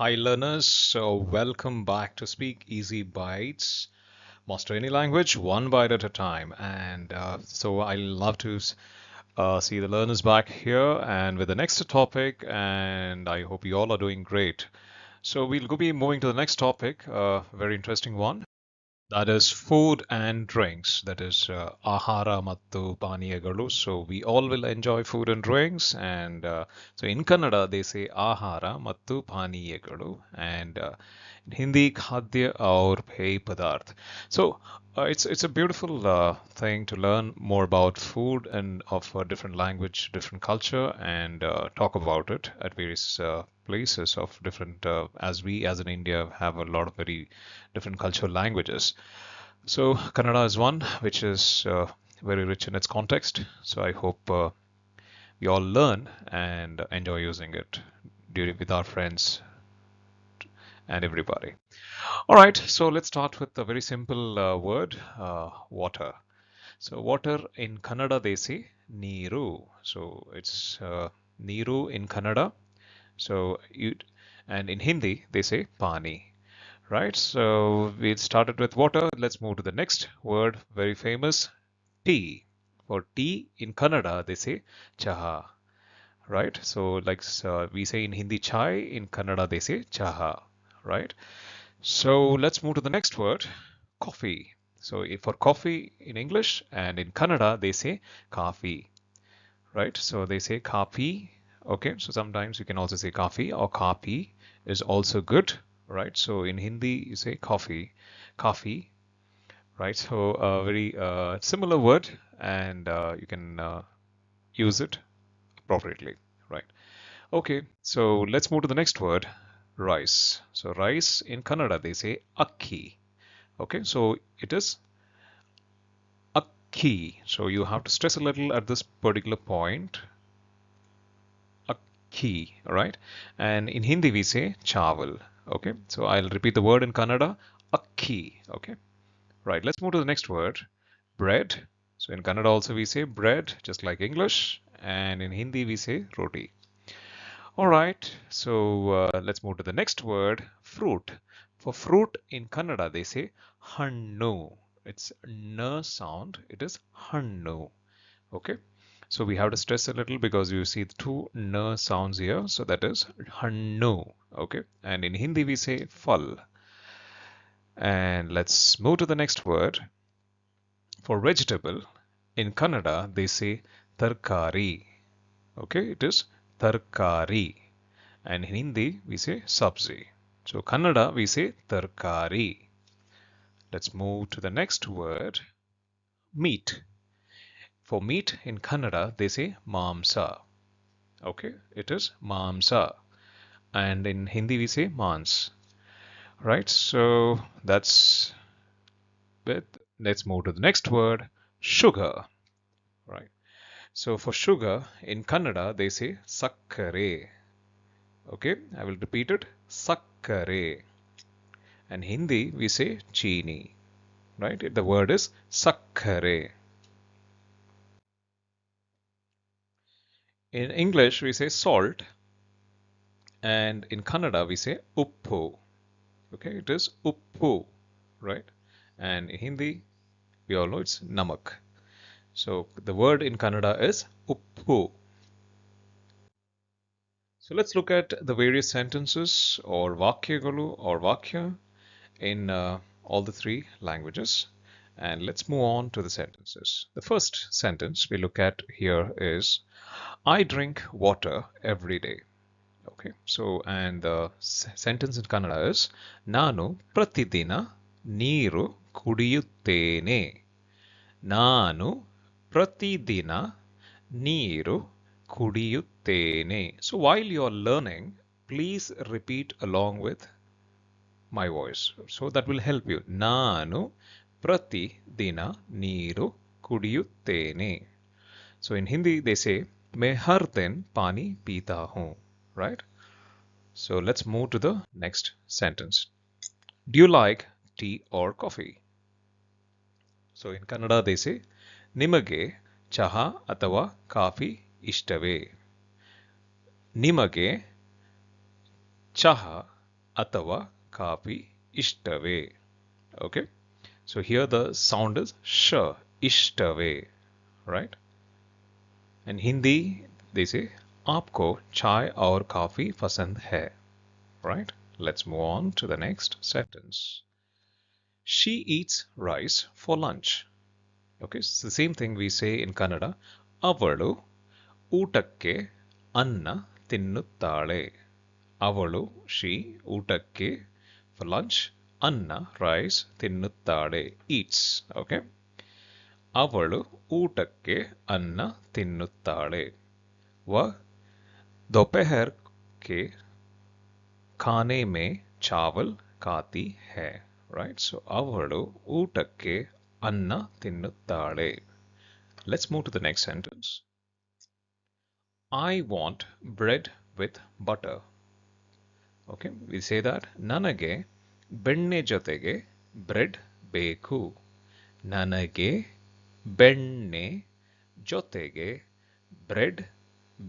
Hi learners, so welcome back to Speak Easy Bytes. Master any language one bite at a time. And so I love to see the learners back here and with the next topic, and I hope you all are doing great. So we'll be moving to the next topic, a very interesting one. That is food and drinks. That is Āhāra mattu pānīyagaḻu. So we all will enjoy food and drinks. And so in Kannada they say Āhāra mattu pānīyagaḻu, and in Hindi khadya aur pey padarth. So it's a beautiful thing to learn more about food and of a different language, different culture, and talk about it at various places of different. As we as in India have a lot of very different cultural languages. So Kannada is one which is very rich in its context. So I hope we all learn and enjoy using it during with our friends and everybody. All right, so let's start with a very simple word, water. So water in Kannada they say Neeru. So it's Neeru in Kannada. So and in Hindi they say Pani. Right, so we started with water. Let's move to the next word, very famous, tea. For tea in Kannada, they say chaha. Right, so like we say in Hindi chai, in Kannada they say chaha. Right, so let's move to the next word, coffee. So for coffee in English and in Kannada they say kafi. Right, so they say kafi. Okay, so sometimes you can also say kafi or kapi is also good. Right, so in Hindi you say coffee, right? So a very similar word, and you can use it appropriately, right? Okay, so let's move to the next word, rice. So rice in Kannada they say akki. Okay, so it is akki. So you have to stress a little at this particular point. Akki, all right? And in Hindi we say chawal. Okay, so I'll repeat the word in Kannada, akki. Okay, right, let's move to the next word, bread. So in Kannada also we say bread, just like English, and in Hindi we say roti. All right, so let's move to the next word, fruit. For fruit in Kannada they say hannu. It's n sound, it is hannu. Okay, so we have to stress a little because you see the two n sounds here, so that is hannu. Okay, and in Hindi we say phal. And let's move to the next word. For vegetable, in Kannada they say tarkari. Okay, it is tarkari. And in Hindi we say sabzi. So Kannada we say tarkari. Let's move to the next word, meat. For meat in Kannada they say mamsa. Okay, it is mamsa. And in Hindi we say mans. Right, so that's it. Let's move to the next word, sugar. Right, so for sugar in Kannada they say sakkare. Okay, I will repeat it, sakkare. And Hindi we say chini. Right, the word is sakkare. In English we say salt, and in Kannada we say uppu. Okay, it is uppu, right? And in Hindi we all know it's namak. So the word in Kannada is uppu. So let's look at the various sentences or vakyagalu or vakya in all the three languages. And let's move on to the sentences. The first sentence we look at here is, I drink water every day. Okay, so and the sentence in Kannada is, Nanu pratidina ನೀರು ಕುಡಿಯುತ್ತೇನೆ. ನಾನು ಪ್ರತಿದಿನ ನೀರು ಕುಡಿಯುತ್ತೇನೆ. So while you are learning, please repeat along with my voice. So that will help you. ನಾನು ಪ್ರತಿದಿನ ನೀರು ಕುಡಿಯುತ್ತೇನೆ. So in Hindi they say, मैं हर दिन पानी पीता हूँ. Right? So let's move to the next sentence. Do you like tea or coffee? So in Kannada they say, ನಿಮಗೆ ಚಹಾ ಅಥವಾ ಕಾಫಿ ಇಷ್ಟವೇ? ನಿಮಗೆ ಚಹಾ ಅಥವಾ ಕಾಫಿ ಇಷ್ಟವೇ. Okay, so here the sound is sh, ishtave, right? In Hindi they say aapko chai aur coffee pasand hai, right? Let's move on to the next sentence. She eats rice for lunch. Okay, it's the same thing we say in Kannada. Avalu ಊಟಕ್ಕೆ ಅನ್ನ ತಿನ್ನುತ್ತಾಳೆ. ಅವಳು, she, ಊಟಕ್ಕೆ for lunch, ಅನ್ನ, rice, ತಿನ್ನುತ್ತಾಳೆ, eats. Okay, ಅವಳು ಊಟಕ್ಕೆ ಅನ್ನ ತಿನ್ನುತ್ತಾಳೆ. वह दोपहर के खाने में चावल खाती है. Right, so ಅವಳು ಊಟಕ್ಕೆ ಅನ್ನ ತಿನ್ನುತ್ತಾಳೆ. Let's move to the next sentence. I want bread with butter. Okay, we say that ನನಗೆ ಬೆಣ್ಣೆ ಜೊತೆಗೆ ಬ್ರೆಡ್ ಬೇಕು. ನನಗೆ ಬೆಣ್ಣೆ ಜೊತೆಗೆ bread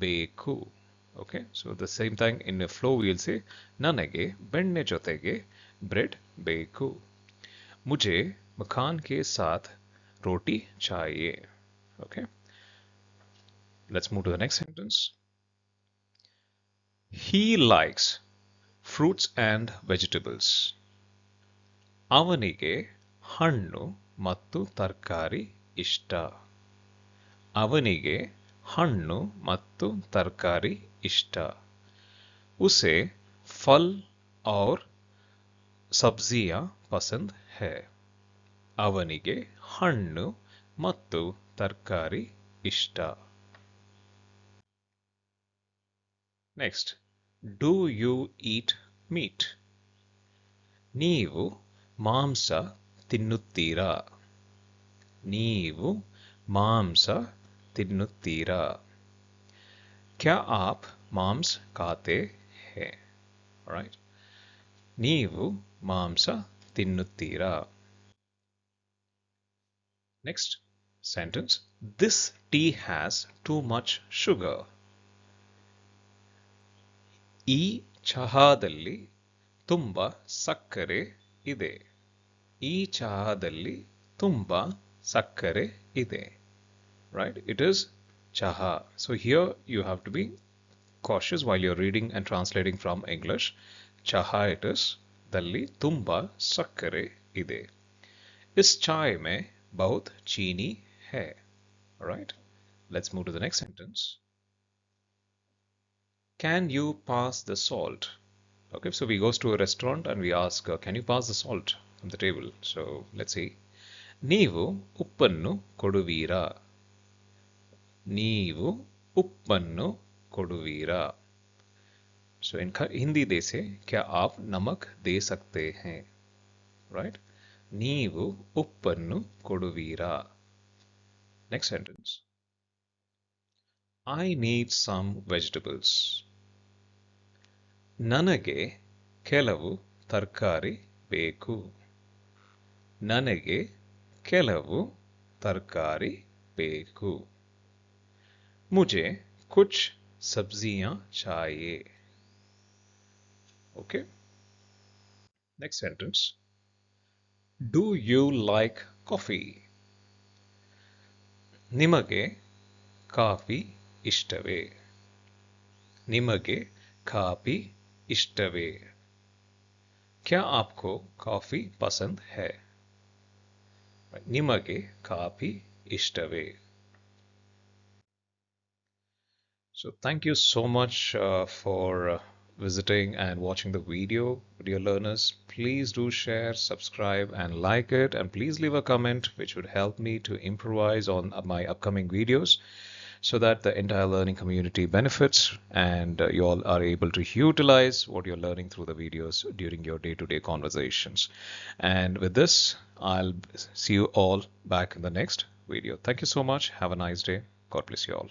ಬೇಕು. Okay, so the same thing in the flow we'll say ನನಗೆ ಬೆಣ್ಣೆ ಜೊತೆಗೆ bread ಬೇಕು. मुझे मखान के साथ रोटी चाहिए. Okay, let's move to the next sentence. He likes fruits and vegetables. ಅವನಿಗೆ ಹಣ್ಣು ಮತ್ತು ತರಕಾರಿ ಇಷ್ಟ. ಅವನಿಗೆ ಹಣ್ಣು ಮತ್ತು ತರಕಾರಿ ಇಷ್ಟ. उसे फल और सब्जियां पसंद है. ಅವನಿಗೆ ಹಣ್ಣು ಮತ್ತು ತರಕಾರಿ ಇಷ್ಟ. Next, do you eat meat? ನೀವು ಮಾಂಸ ತಿನ್ನುತ್ತೀರಾ? ನೀವು ಮಾಂಸ ತಿನ್ನುತ್ತೀರಾ? क्या आप मांस खाते हैं? Right? ನೀವು ಮಾಂಸ ತಿನ್ನುತ್ತೀರಾ? Next sentence. This tea has too much sugar. ಈ ಚಹಾದಲ್ಲಿ ತುಂಬ ಸಕ್ಕರೆ ಇದೆ. ಈ ಚಹಾದಲ್ಲಿ ತುಂಬ ಸಕ್ಕರೆ ಇದೆ. Right? It is chaha. So here you have to be cautious while you're reading and translating from English. Chaha it is. Dalli tumba sakkare ide. Is chai mein bahut chini hai. Alright. Let's move to the next sentence. Can you pass the salt? Okay, so we goes to a restaurant and we ask, can you pass the salt from the table? So let's see. Neevu uppannu koduvira. Neevu uppannu koduvira. So in Hindi they say, क्या आप नमक दे सकते हैं? Right? Neevu uppannu koduvira. Next sentence. I need some vegetables. ನನಗೆ ಕೆಲವು ತರಕಾರಿ ಬೇಕು. ನನಗೆ ಕೆಲವು ತರಕಾರಿ ಬೇಕು. मुझे कुछ सब्जियां चाहिए. Okay. Next sentence. Do you like coffee? ನಿಮಗೆ ಕಾಫಿ ಇಷ್ಟವೇ? ನಿಮಗೆ ಕಾಫಿ ಇಷ್ಟವೇ? क्या आपको कॉफी पसंद है? ನಿಮಗೆ ಕಾಫಿ ಇಷ್ಟವೇ? So thank you so much for visiting and watching the video, dear learners. Please do share, subscribe and like it, and please leave a comment which would help me to improvise on my upcoming videos so that the entire learning community benefits and you all are able to utilize what you're learning through the videos during your day-to-day conversations. And with this, I'll see you all back in the next video. Thank you so much. Have a nice day. God bless you all.